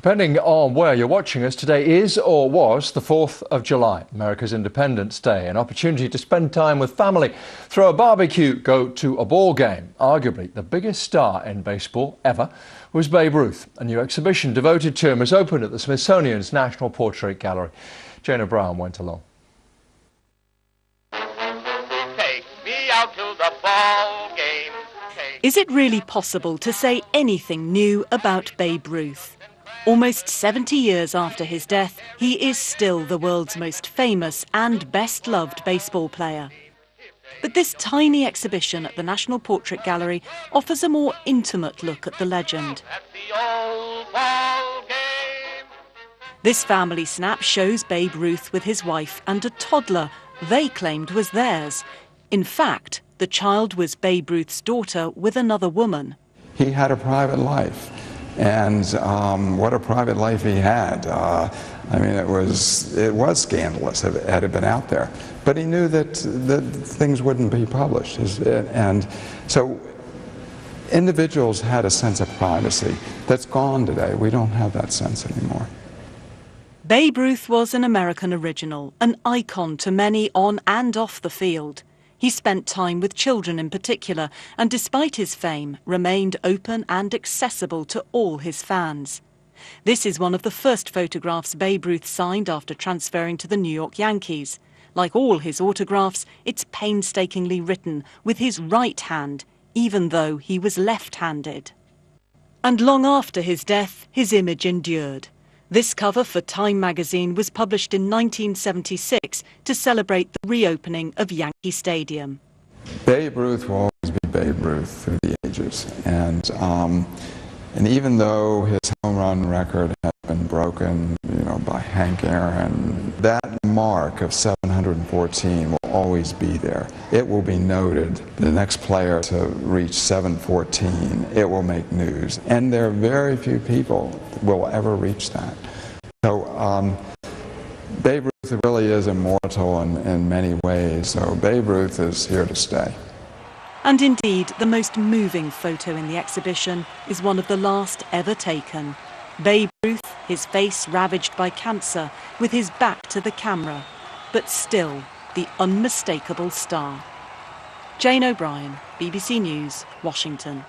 Depending on where you're watching us, today is or was the 4th of July, America's Independence Day, an opportunity to spend time with family, throw a barbecue, go to a ball game. Arguably the biggest star in baseball ever was Babe Ruth. A new exhibition devoted to him has opened at the Smithsonian's National Portrait Gallery. Jane O'Brien went along. Take me out to the ball game. Is it really possible to say anything new about Babe Ruth? Almost 70 years after his death, he is still the world's most famous and best-loved baseball player. But this tiny exhibition at the National Portrait Gallery offers a more intimate look at the legend. This family snap shows Babe Ruth with his wife and a toddler they claimed was theirs. In fact, the child was Babe Ruth's daughter with another woman. He had a private life. And what a private life he had. I mean, it was scandalous had it been out there. But he knew that things wouldn't be published. And so individuals had a sense of privacy that's gone today. We don't have that sense anymore. Babe Ruth was an American original, an icon to many on and off the field. He spent time with children in particular, and despite his fame, remained open and accessible to all his fans. This is one of the first photographs Babe Ruth signed after transferring to the New York Yankees. Like all his autographs, it's painstakingly written with his right hand, even though he was left-handed. And long after his death, his image endured. This cover for Time magazine was published in 1976 to celebrate the reopening of Yankee Stadium. Babe Ruth will always be Babe Ruth through the ages. And even though his home run record has been broken, by Hank Aaron, that mark of 714 will always be there. It will be noted. The next player to reach 714, it will make news. And there are very few people that will ever reach that. So Babe Ruth really is immortal in many ways. So Babe Ruth is here to stay. And indeed, the most moving photo in the exhibition is one of the last ever taken. Babe Ruth, his face ravaged by cancer, with his back to the camera, but still the unmistakable star. Jane O'Brien, BBC News, Washington.